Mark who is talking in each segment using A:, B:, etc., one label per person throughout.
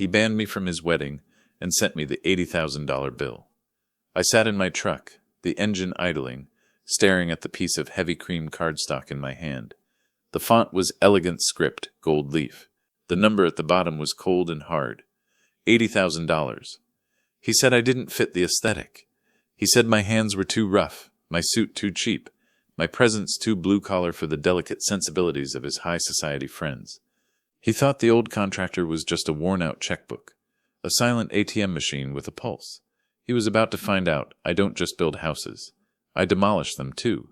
A: He banned me from his wedding and sent me the $80,000 bill. I sat in my truck, the engine idling, staring at the piece of heavy cream cardstock in my hand. The font was elegant script, gold leaf. The number at the bottom was cold and hard. $80,000. He said I didn't fit the aesthetic. He said my hands were too rough, my suit too cheap, my presence too blue-collar for the delicate sensibilities of his high society friends. He thought the old contractor was just a worn-out checkbook, a silent ATM machine with a pulse. He was about to find out I don't just build houses. I demolish them, too.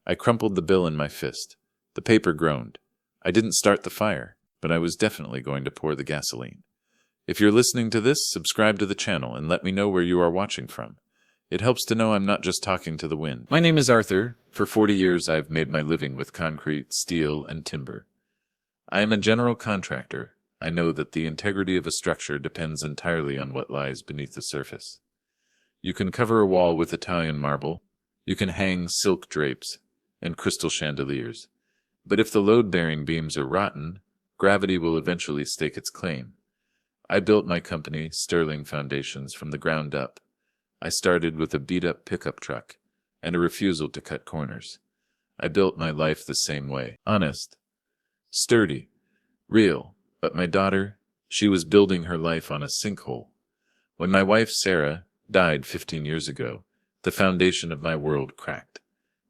A: I crumpled the bill in my fist. The paper groaned. I didn't start the fire, but I was definitely going to pour the gasoline. If you're listening to this, subscribe to the channel and let me know where you are watching from. It helps to know I'm not just talking to the wind. My name is Arthur. For 40 years I've made my living with concrete, steel, and timber. I am a general contractor. I know that the integrity of a structure depends entirely on what lies beneath the surface. You can cover a wall with Italian marble. You can hang silk drapes and crystal chandeliers. But if the load-bearing beams are rotten, gravity will eventually stake its claim. I built my company, Sterling Foundations, from the ground up. I started with a beat-up pickup truck and a refusal to cut corners. I built my life the same way. Honest, sturdy, real. But my daughter, she was building her life on a sinkhole. When my wife, Sarah, died 15 years ago, the foundation of my world cracked.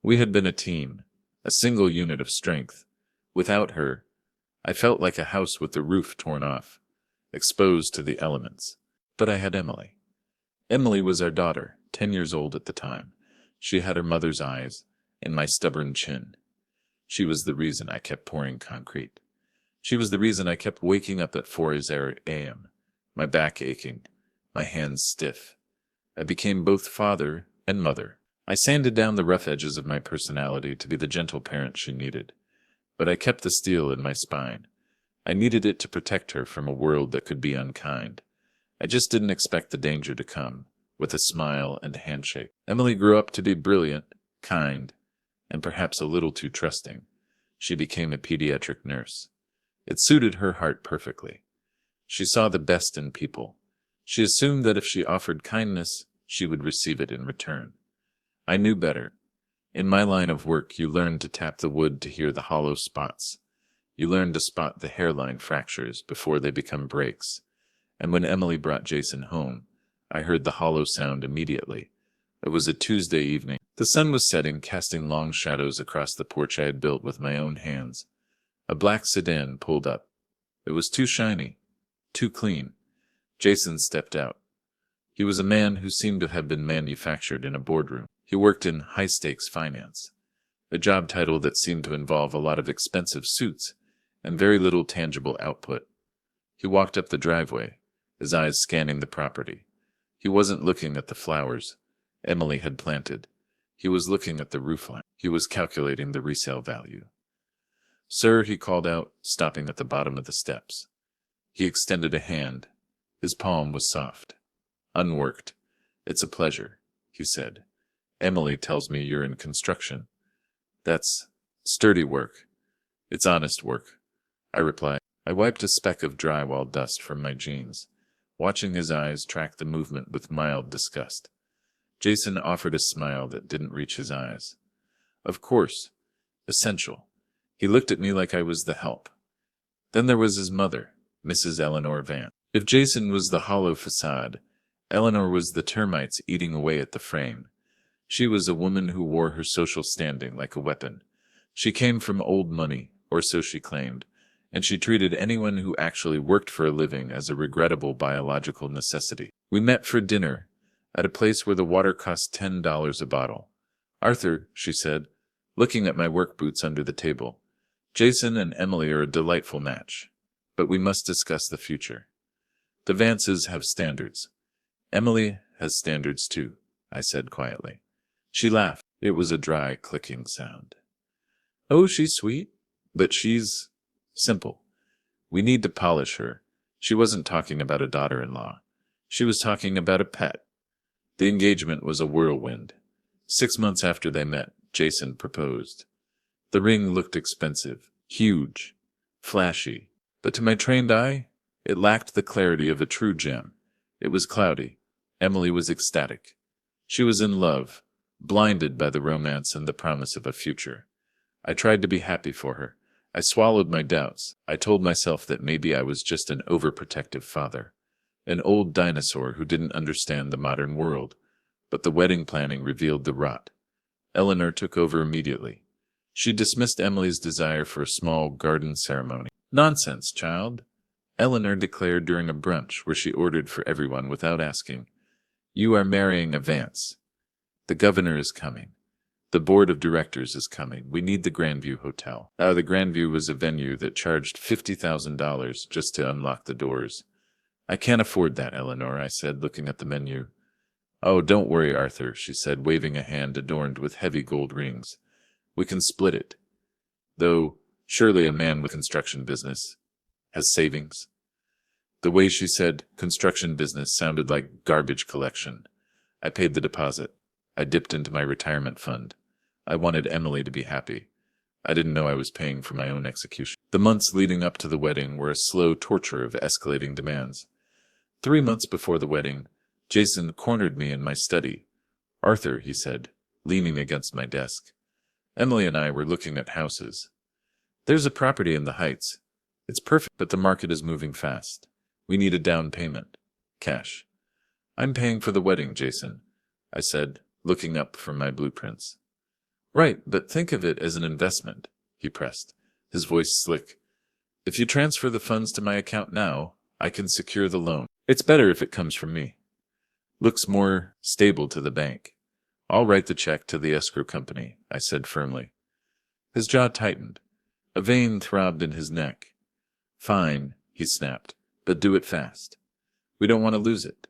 A: We had been a team, a single unit of strength. Without her, I felt like a house with the roof torn off, exposed to the elements. But I had Emily. Emily was our daughter, 10 years old at the time. She had her mother's eyes and my stubborn chin. She was the reason I kept pouring concrete. She was the reason I kept waking up at 4 a.m., my back aching, my hands stiff. I became both father and mother. I sanded down the rough edges of my personality to be the gentle parent she needed. But I kept the steel in my spine. I needed it to protect her from a world that could be unkind. I just didn't expect the danger to come, with a smile and a handshake. Emily grew up to be brilliant, kind, and perhaps a little too trusting. She became a pediatric nurse. It suited her heart perfectly. She saw the best in people. She assumed that if she offered kindness, she would receive it in return. I knew better. In my line of work, you learn to tap the wood to hear the hollow spots. You learn to spot the hairline fractures before they become breaks. And when Emily brought Jason home, I heard the hollow sound immediately. It was a Tuesday evening. The sun was setting, casting long shadows across the porch I had built with my own hands. A black sedan pulled up. It was too shiny, too clean. Jason stepped out. He was a man who seemed to have been manufactured in a boardroom. He worked in high-stakes finance, a job title that seemed to involve a lot of expensive suits and very little tangible output. He walked up the driveway, his eyes scanning the property. He wasn't looking at the flowers Emily had planted. He was looking at the roofline. He was calculating the resale value. "Sir," he called out, stopping at the bottom of the steps. He extended a hand. His palm was soft, unworked. "It's a pleasure," he said. "Emily tells me you're in construction." "That's sturdy work. It's honest work," I replied. I wiped a speck of drywall dust from my jeans, watching his eyes track the movement with mild disgust. Jason offered a smile that didn't reach his eyes. "Of course. Essential." He looked at me like I was the help. Then there was his mother, Mrs. Eleanor Vance. If Jason was the hollow facade, Eleanor was the termites eating away at the frame. She was a woman who wore her social standing like a weapon. She came from old money, or so she claimed, and she treated anyone who actually worked for a living as a regrettable biological necessity. We met for dinner, at a place where the water cost $10 a bottle. "Arthur," she said, looking at my work boots under the table, "Jason and Emily are a delightful match, but we must discuss the future. The Vances have standards. Emily has standards too," I said quietly. She laughed. It was a dry, clicking sound. "Oh, she's sweet, but she's simple. We need to polish her." She wasn't talking about a daughter-in-law. She was talking about a pet. The engagement was a whirlwind. 6 months after they met, Jason proposed. The ring looked expensive, huge, flashy, but to my trained eye, It lacked the clarity of a true gem. It was cloudy. Emily was ecstatic. She was in love, blinded by the romance and the promise of a future. I tried to be happy for her. I swallowed my doubts. I told myself that maybe I was just an overprotective father, an old dinosaur who didn't understand the modern world. But the wedding planning revealed the rot. Eleanor took over immediately. She dismissed Emily's desire for a small garden ceremony. "Nonsense, child," Eleanor declared during a brunch where she ordered for everyone without asking. "You are marrying a Vance. The governor is coming. The board of directors is coming. We need the Grandview Hotel." The Grandview was a venue that charged $50,000 just to unlock the doors. "I can't afford that, Eleanor," I said, looking at the menu. "Oh, don't worry, Arthur," she said, waving a hand adorned with heavy gold rings. "We can split it. Though, surely a man with construction business has savings." The way she said construction business sounded like garbage collection. I paid the deposit. I dipped into my retirement fund. I wanted Emily to be happy. I didn't know I was paying for my own execution. The months leading up to the wedding were a slow torture of escalating demands. 3 months before the wedding, Jason cornered me in my study. "Arthur," he said, leaning against my desk. "Emily and I were looking at houses. There's a property in the Heights. It's perfect, but the market is moving fast. We need a down payment. Cash." "I'm paying for the wedding, Jason," I said, looking up from my blueprints. "Right, but think of it as an investment," he pressed, his voice slick. "If you transfer the funds to my account now, I can secure the loan. It's better if it comes from me. Looks more stable to the bank. I'll write the check to the escrow company," I said firmly. His jaw tightened. A vein throbbed in his neck. "Fine," he snapped, "but do it fast. We don't want to lose it."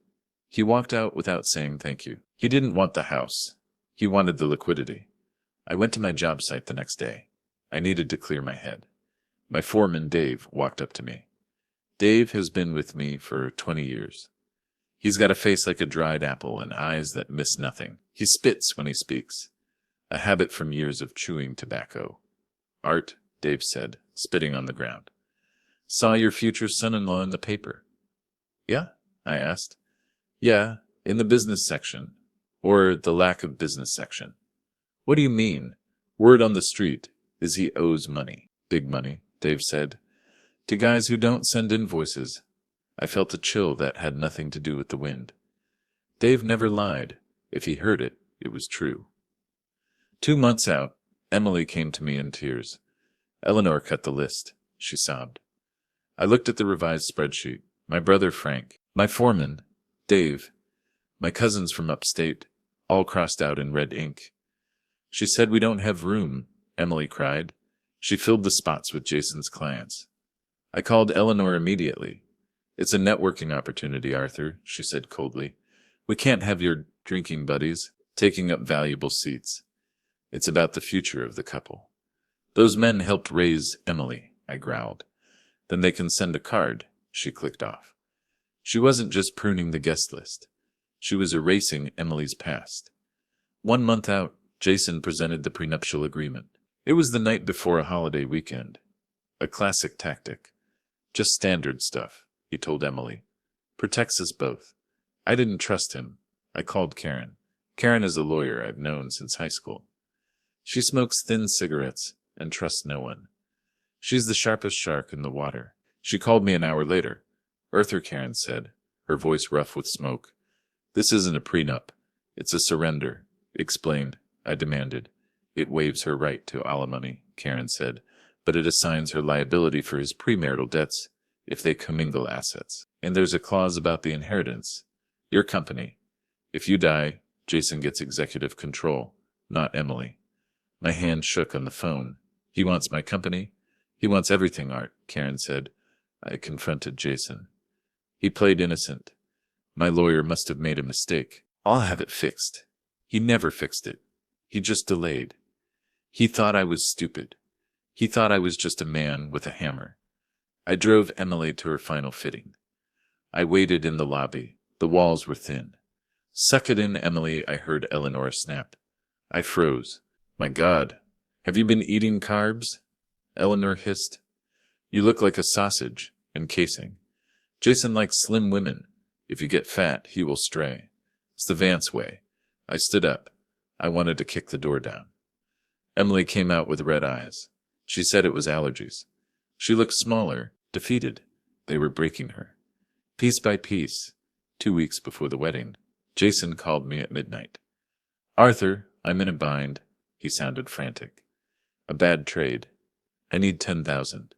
A: He walked out without saying thank you. He didn't want the house. He wanted the liquidity. I went to my job site the next day. I needed to clear my head. My foreman, Dave, walked up to me. Dave has been with me for 20 years. He's got a face like a dried apple and eyes that miss nothing. He spits when he speaks, a habit from years of chewing tobacco. "Art," Dave said, spitting on the ground. "Saw your future son-in-law in the paper." "Yeah?" I asked. "Yeah, in the business section, or the lack of business section." "What do you mean?" "Word on the street is he owes money." "Big money," Dave said, "to guys who don't send invoices." I felt a chill that had nothing to do with the wind. Dave never lied. If he heard it, it was true. 2 months out, Emily came to me in tears. "Eleanor cut the list," she sobbed. I looked at the revised spreadsheet. My brother Frank, my foreman, Dave, my cousins from upstate, all crossed out in red ink. "She said we don't have room," Emily cried. She filled the spots with Jason's clients. I called Eleanor immediately. "It's a networking opportunity, Arthur," she said coldly. "We can't have your drinking buddies taking up valuable seats. It's about the future of the couple." "Those men helped raise Emily," I growled. "Then they can send a card," she clicked off. She wasn't just pruning the guest list. She was erasing Emily's past. 1 month out, Jason presented the prenuptial agreement. It was the night before a holiday weekend. A classic tactic. "Just standard stuff," he told Emily. "Protects us both." I didn't trust him. I called Karen. Karen is a lawyer I've known since high school. She smokes thin cigarettes and trusts no one. She's the sharpest shark in the water. She called me an hour later. "Arthur," Karen said, her voice rough with smoke. "This isn't a prenup. It's a surrender." "Explain," I demanded. "It waives her right to alimony," Karen said, "but it assigns her liability for his premarital debts if they commingle assets. And there's a clause about the inheritance. Your company. If you die, Jason gets executive control, not Emily." My hand shook on the phone. "He wants my company? He wants everything, Art," Karen said. I confronted Jason. He played innocent. My lawyer must have made a mistake. "I'll have it fixed." He never fixed it. He just delayed. He thought I was stupid. He thought I was just a man with a hammer. I drove Emily to her final fitting. I waited in the lobby. The walls were thin. "Suck it in, Emily," I heard Eleanor snap. I froze. "My God, have you been eating carbs?" Eleanor hissed. "You look like a sausage, encasing." Jason likes slim women. If you get fat, he will stray. It's the Vance way. I stood up. I wanted to kick the door down. Emily came out with red eyes. She said it was allergies. She looked smaller, defeated. They were breaking her. Piece by piece. 2 weeks before the wedding, Jason called me at midnight. "Arthur, I'm in a bind." He sounded frantic. "A bad trade. I need 10,000.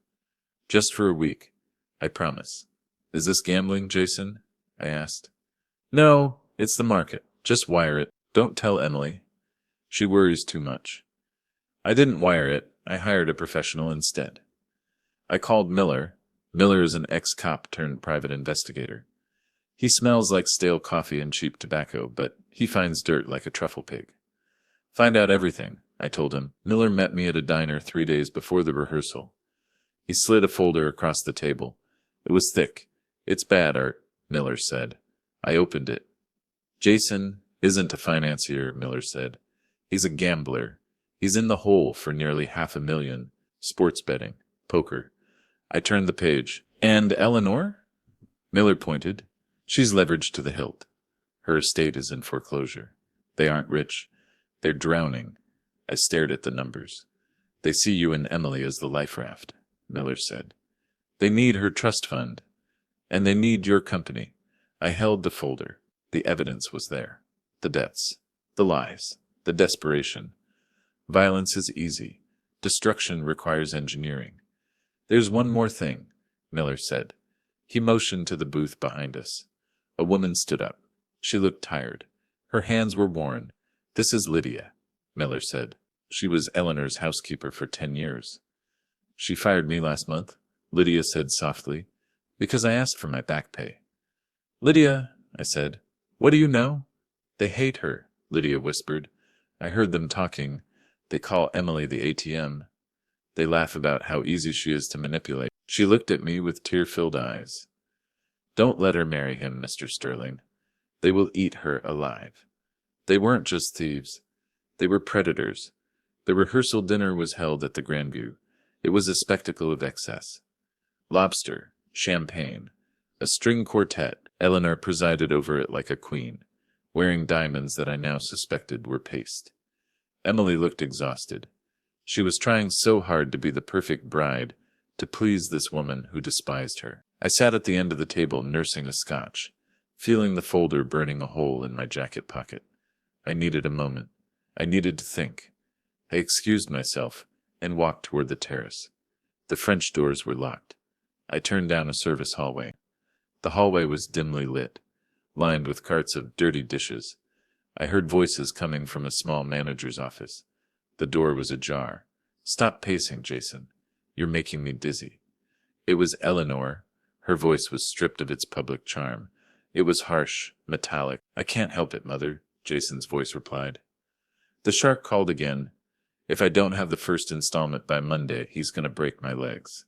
A: Just for a week. I promise." "Is this gambling, Jason?" I asked. "No, it's the market. Just wire it. Don't tell Emily. She worries too much." I didn't wire it. I hired a professional instead. I called Miller. Miller is an ex-cop turned private investigator. He smells like stale coffee and cheap tobacco, but he finds dirt like a truffle pig. "Find out everything," I told him. Miller met me at a diner 3 days before the rehearsal. He slid a folder across the table. It was thick. "It's bad, Art," Miller said. I opened it. "Jason isn't a financier," Miller said. "He's a gambler. He's in the hole for nearly $500,000. Sports betting. Poker." I turned the page. "And Eleanor?" Miller pointed. "She's leveraged to the hilt. Her estate is in foreclosure. They aren't rich. They're drowning." I stared at the numbers. "They see you and Emily as the life raft," Miller said. "They need her trust fund. And they need your company." I held the folder. The evidence was there. The debts. The lies. The desperation. Violence is easy. Destruction requires engineering. "There's one more thing," Miller said. He motioned to the booth behind us. A woman stood up. She looked tired. Her hands were worn. "This is Lydia," Miller said. "She was Eleanor's housekeeper for 10 years. She fired me last month," Lydia said softly, "because I asked for my back pay." "Lydia," I said, "what do you know?" "They hate her," Lydia whispered. "I heard them talking. They call Emily the ATM. They laugh about how easy she is to manipulate." She looked at me with tear-filled eyes. "Don't let her marry him, Mr. Sterling. They will eat her alive." They weren't just thieves. They were predators. The rehearsal dinner was held at the Grandview. It was a spectacle of excess. Lobster, champagne, a string quartet. Eleanor presided over it like a queen, wearing diamonds that I now suspected were paste. Emily looked exhausted. She was trying so hard to be the perfect bride, to please this woman who despised her. I sat at the end of the table nursing a scotch, feeling the folder burning a hole in my jacket pocket. I needed a moment. I needed to think. I excused myself and walked toward the terrace. The French doors were locked. I turned down a service hallway. The hallway was dimly lit, lined with carts of dirty dishes. I heard voices coming from a small manager's office. The door was ajar. "Stop pacing, Jason. You're making me dizzy." It was Eleanor. Her voice was stripped of its public charm. It was harsh, metallic. "I can't help it, Mother," Jason's voice replied. "The shark called again. If I don't have the first installment by Monday, he's going to break my legs."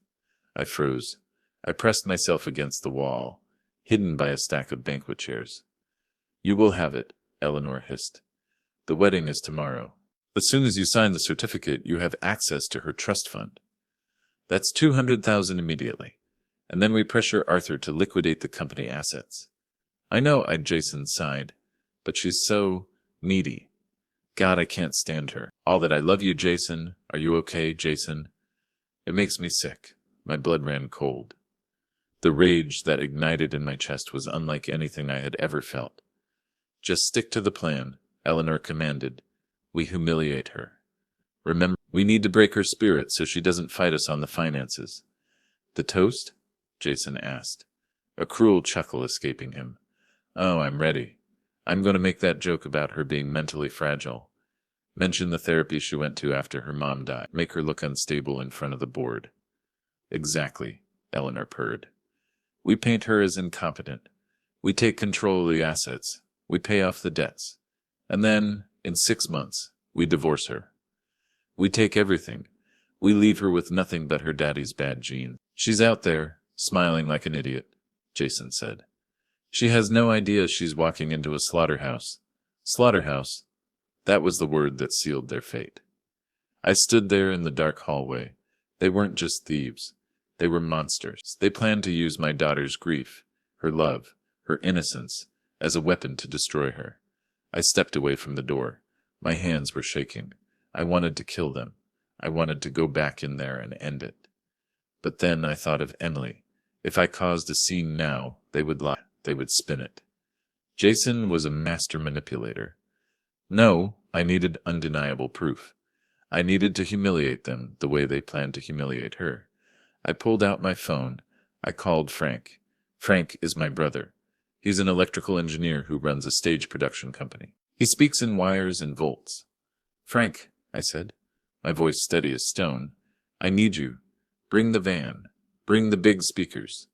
A: I froze. I pressed myself against the wall, hidden by a stack of banquet chairs. "You will have it," Eleanor hissed. "The wedding is tomorrow. As soon as you sign the certificate, you have access to her trust fund. That's 200,000 immediately. And then we pressure Arthur to liquidate the company assets." "I know," Jason sighed, "but she's so needy. God, I can't stand her. All that I love you, Jason. Are you okay, Jason?" It makes me sick. My blood ran cold. The rage that ignited in my chest was unlike anything I had ever felt. "Just stick to the plan," Eleanor commanded. "We humiliate her. Remember, we need to break her spirit so she doesn't fight us on the finances." "The toast?" Jason asked, a cruel chuckle escaping him. "Oh, I'm ready. I'm going to make that joke about her being mentally fragile. Mention the therapy she went to after her mom died. Make her look unstable in front of the board." "Exactly," Eleanor purred. "We paint her as incompetent. We take control of the assets. We pay off the debts. And then, in 6 months, we divorce her. We take everything. We leave her with nothing but her daddy's bad genes. She's out there, smiling like an idiot," Jason said. "She has no idea she's walking into a slaughterhouse." Slaughterhouse. That was the word that sealed their fate. I stood there in the dark hallway. They weren't just thieves. They were monsters. They planned to use my daughter's grief, her love, her innocence, as a weapon to destroy her. I stepped away from the door. My hands were shaking. I wanted to kill them. I wanted to go back in there and end it. But then I thought of Emily. If I caused a scene now, they would lie. They would spin it. Jason was a master manipulator. No, I needed undeniable proof. I needed to humiliate them the way they planned to humiliate her. I pulled out my phone. I called Frank. Frank is my brother. He's an electrical engineer who runs a stage production company. He speaks in wires and volts. Frank, I said, my voice steady as stone, I need you. Bring the van. Bring the big speakers.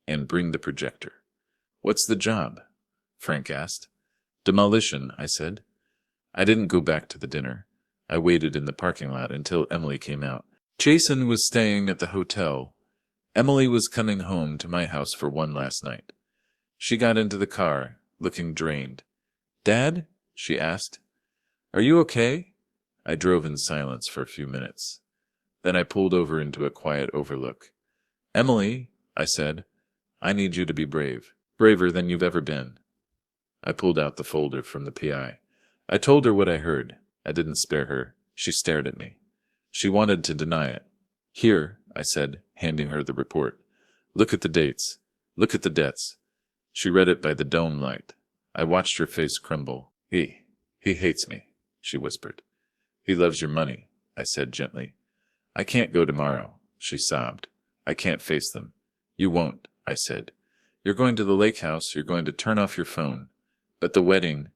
A: And bring the projector. What's the job? Frank asked. Demolition, I said. I didn't go back to the dinner. I waited in the parking lot until Emily came out. Jason was staying at the hotel. Emily was coming home to my house for one last night. She got into the car, looking drained. Dad? She asked. Are you okay? I drove in silence for a few minutes. Then I pulled over into a quiet overlook. Emily, I said, I need you to be brave. Braver than you've ever been. I pulled out the folder from the PI. I told her what I heard. I didn't spare her. She stared at me. She wanted to deny it. Here, I said, handing her the report. Look at the dates. Look at the deaths. She read it by the dome light. I watched her face crumble. He hates me, she whispered. He loves your money, I said gently. I can't go tomorrow, she sobbed. I can't face them. You won't, I said. You're going to the lake house, you're going to turn off your phone. But the wedding,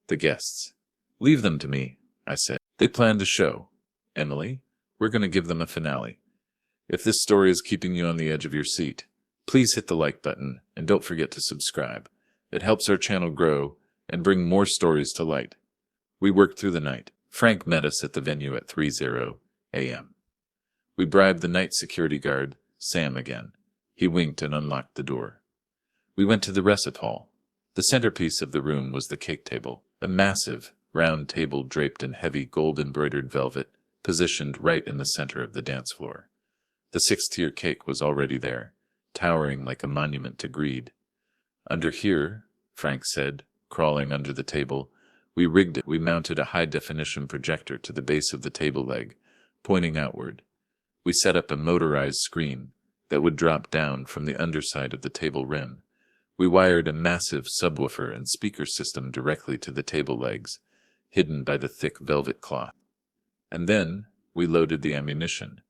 A: the guests. Leave them to me, I said. They planned a show. Emily, we're going to give them a finale. If this story is keeping you on the edge of your seat, please hit the like button and don't forget to subscribe. It helps our channel grow and bring more stories to light. We worked through the night. Frank met us at the venue at 3:00 a.m. We bribed the night security guard, Sam again. He winked and unlocked the door. We went to the recit hall. The centerpiece of the room was the cake table, a massive, round table draped in heavy gold-embroidered velvet, positioned right in the center of the dance floor. The 6-tier cake was already there, towering like a monument to greed. Under here, Frank said, crawling under the table, we rigged it. We mounted a high-definition projector to the base of the table leg, pointing outward. We set up a motorized screen that would drop down from the underside of the table rim. We wired a massive subwoofer and speaker system directly to the table legs, hidden by the thick velvet cloth. And then we loaded the ammunition.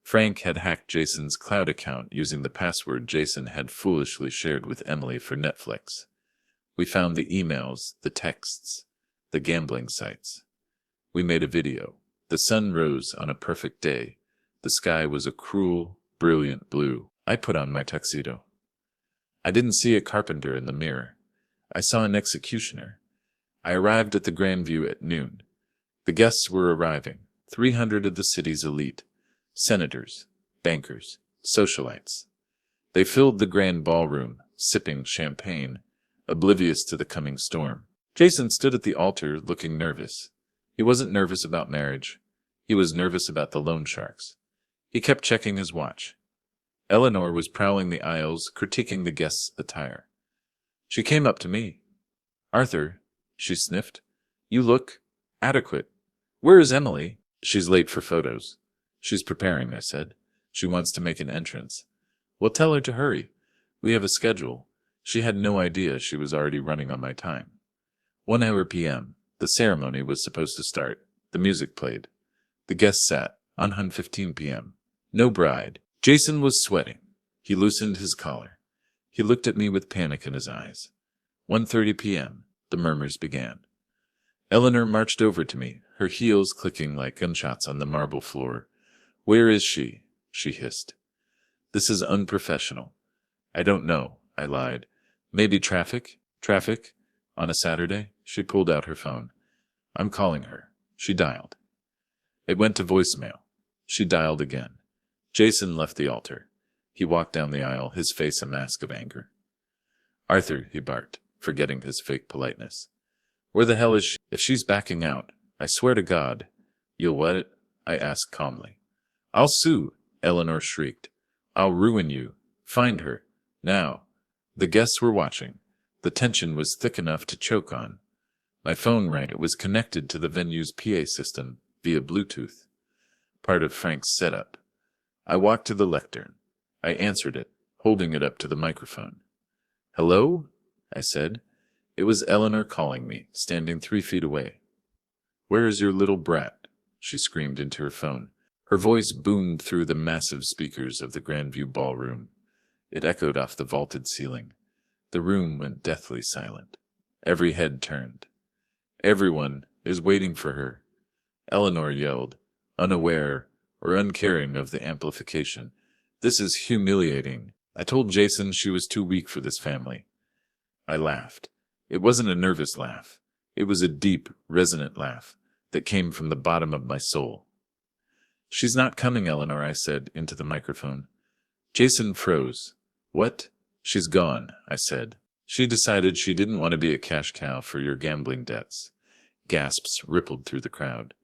A: Frank had hacked Jason's cloud account using the password Jason had foolishly shared with Emily for Netflix. We found the emails, the texts, the gambling sites. We made a video. The sun rose on a perfect day. The sky was a cruel, brilliant blue. I put on my tuxedo. I didn't see a carpenter in the mirror. I saw an executioner. I arrived at the Grandview at noon. The guests were arriving, 300 of the city's elite. Senators, bankers, socialites. They filled the grand ballroom, sipping champagne, oblivious to the coming storm. Jason stood at the altar looking nervous. He wasn't nervous about marriage. He was nervous about the loan sharks. He kept checking his watch. Eleanor was prowling the aisles, critiquing the guests' attire. She came up to me. Arthur, she sniffed, you look adequate. Where is Emily? She's late for photos. She's preparing, I said. She wants to make an entrance. Well, tell her to hurry. We have a schedule. She had no idea she was already running on my time. 1 p.m. The ceremony was supposed to start. The music played. The guests sat. On 15 p.m. No bride. Jason was sweating. He loosened his collar. He looked at me with panic in his eyes. 1:30 p.m. The murmurs began. Eleanor marched over to me, her heels clicking like gunshots on the marble floor. Where is she? She hissed. This is unprofessional. I don't know, I lied. Maybe traffic? Traffic? On a Saturday? She pulled out her phone. I'm calling her. She dialed. It went to voicemail. She dialed again. Jason left the altar. He walked down the aisle, his face a mask of anger. Arthur, he barked, forgetting his fake politeness. Where the hell is she? If she's backing out, I swear to God. You'll what? I asked calmly. I'll sue, Eleanor shrieked. I'll ruin you. Find her. Now. The guests were watching. The tension was thick enough to choke on. My phone rang. It was connected to the venue's PA system via Bluetooth, part of Frank's setup. I walked to the lectern. I answered it, holding it up to the microphone. "Hello?" I said. It was Eleanor calling me, standing 3 feet away. "Where is your little brat?" she screamed into her phone. Her voice boomed through the massive speakers of the Grandview ballroom. It echoed off the vaulted ceiling. The room went deathly silent. Every head turned. "Everyone is waiting for her," Eleanor yelled, unaware or uncaring of the amplification. "This is humiliating. I told Jason she was too weak for this family." I laughed. It wasn't a nervous laugh. It was a deep, resonant laugh that came from the bottom of my soul. "She's not coming, Eleanor," I said into the microphone. Jason froze. "What?" "She's gone," I said. "She decided she didn't want to be a cash cow for your gambling debts." Gasps rippled through the crowd.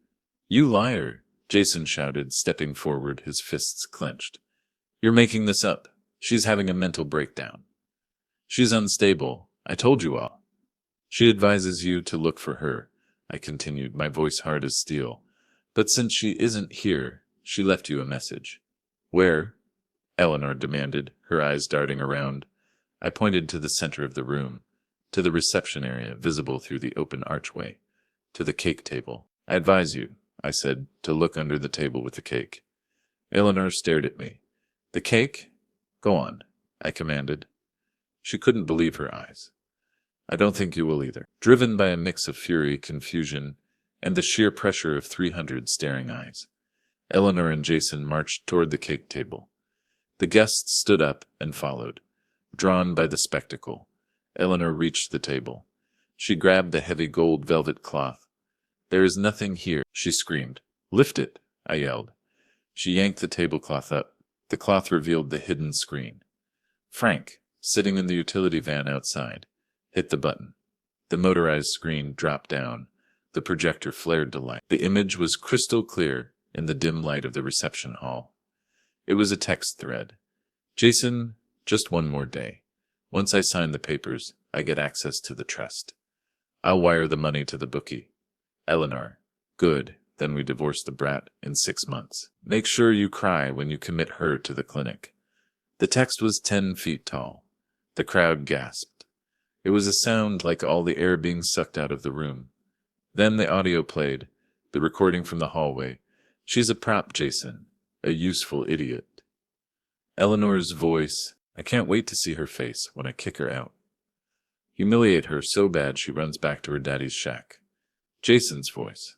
A: "You liar!" Jason shouted, stepping forward, his fists clenched. "You're making this up. She's having a mental breakdown. She's unstable. I told you all." "She advises you to look for her," I continued, my voice hard as steel. "But since she isn't here, she left you a message." "Where?" Eleanor demanded, her eyes darting around. I pointed to the center of the room, to the reception area visible through the open archway, to the cake table. "I advise you," I said, "to look under the table with the cake." Eleanor stared at me. "The cake? Go on," I commanded. She couldn't believe her eyes. "I don't think you will either." Driven by a mix of fury, confusion, and the sheer pressure of 300 staring eyes, Eleanor and Jason marched toward the cake table. The guests stood up and followed. Drawn by the spectacle, Eleanor reached the table. She grabbed the heavy gold velvet cloth. "There is nothing here," she screamed. "Lift it," I yelled. She yanked the tablecloth up. The cloth revealed the hidden screen. Frank, sitting in the utility van outside, hit the button. The motorized screen dropped down. The projector flared to light. The image was crystal clear in the dim light of the reception hall. It was a text thread. "Jason, just one more day. Once I sign the papers, I get access to the trust. I'll wire the money to the bookie. Eleanor, good, then we divorce the brat in 6 months. Make sure you cry when you commit her to the clinic." The text was 10 feet tall. The crowd gasped. It was a sound like all the air being sucked out of the room. Then the audio played, the recording from the hallway. "She's a prop, Jason. A useful idiot." Eleanor's voice. I can't wait to see her face when I kick her out. Humiliate her so bad she runs back to her daddy's shack. Jason's voice.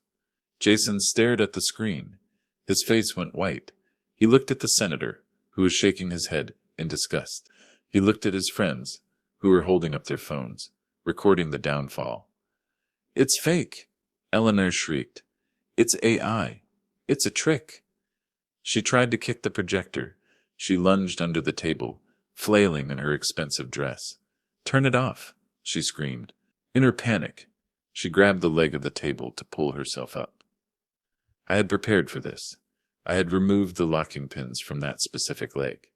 A: Jason stared at the screen. His face went white. He looked at the senator, who was shaking his head in disgust. He looked at his friends, who were holding up their phones, recording the downfall. "It's fake!" Eleanor shrieked. "It's AI. It's a trick." She tried to kick the projector. She lunged under the table, flailing in her expensive dress. "Turn it off," she screamed. In her panic, she grabbed the leg of the table to pull herself up. I had prepared for this. I had removed the locking pins from that specific leg.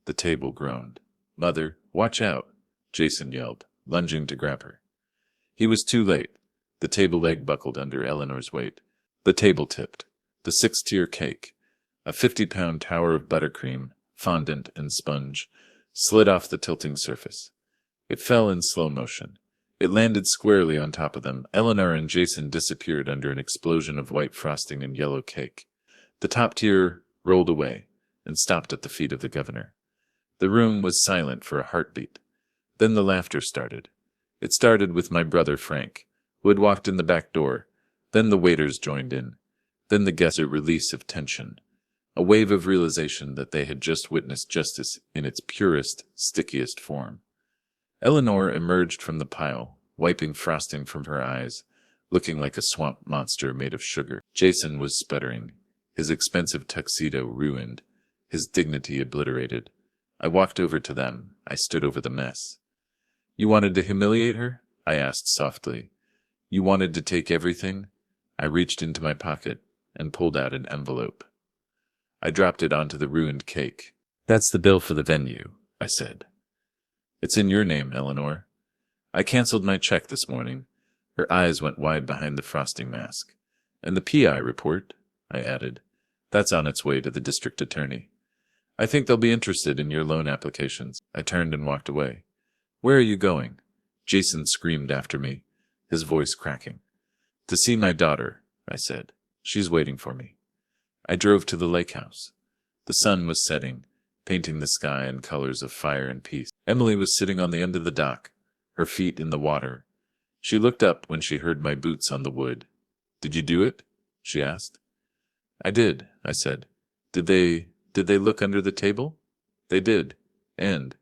A: The table groaned. "Mother, watch out," Jason yelled, lunging to grab her. He was too late. The table leg buckled under Eleanor's weight. The table tipped. The 6-tier cake, a 50-pound tower of buttercream, fondant and sponge, slid off the tilting surface. It fell in slow motion. It landed squarely on top of them. Eleanor and Jason disappeared under an explosion of white frosting and yellow cake. The top tier rolled away and stopped at the feet of the governor. The room was silent for a heartbeat. Then the laughter started. It started with my brother Frank, who had walked in the back door. Then the waiters joined in. Then the guests, a release of tension. A wave of realization that they had just witnessed justice in its purest, stickiest form. Eleanor emerged from the pile, wiping frosting from her eyes, looking like a swamp monster made of sugar. Jason was sputtering, his expensive tuxedo ruined, his dignity obliterated. I walked over to them. I stood over the mess. "You wanted to humiliate her?" I asked softly. "You wanted to take everything?" I reached into my pocket and pulled out an envelope. I dropped it onto the ruined cake. That's the bill for the venue, I said. It's in your name, Eleanor. I canceled my check this morning. Her eyes went wide behind the frosting mask. And the PI report, I added. That's on its way to the district attorney. I think they'll be interested in your loan applications. I turned and walked away. Where are you going? Jason screamed after me, his voice cracking. To see my daughter, I said. She's waiting for me. I drove to the lake house. The sun was setting, painting the sky in colors of fire and peace. Emily was sitting on the end of the dock, her feet in the water. She looked up when she heard my boots on the wood. Did you do it? She asked. I did, I said. Did they look under the table? They did. And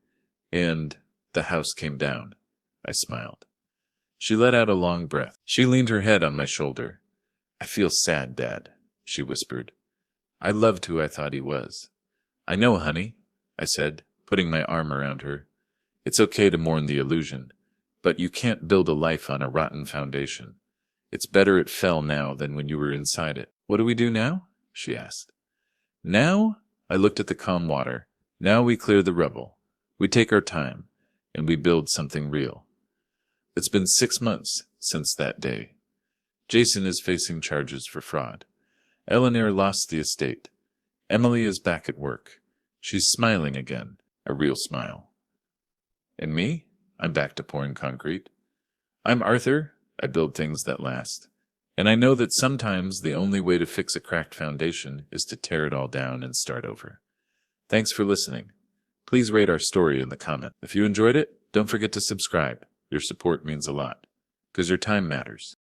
A: the house came down. I smiled. She let out a long breath. She leaned her head on my shoulder. I feel sad, Dad, she whispered. I loved who I thought he was. I know, honey, I said, putting my arm around her. It's okay to mourn the illusion, but you can't build a life on a rotten foundation. It's better it fell now than when you were inside it. What do we do now? She asked. Now? I looked at the calm water. Now we clear the rubble. We take our time, and we build something real. It's been 6 months since that day. Jason is facing charges for fraud. Eleanor lost the estate. Emily is back at work. She's smiling again, a real smile. And me? I'm back to pouring concrete. I'm Arthur. I build things that last. And I know that sometimes the only way to fix a cracked foundation is to tear it all down and start over. Thanks for listening. Please rate our story in the comments. If you enjoyed it, don't forget to subscribe. Your support means a lot, because your time matters.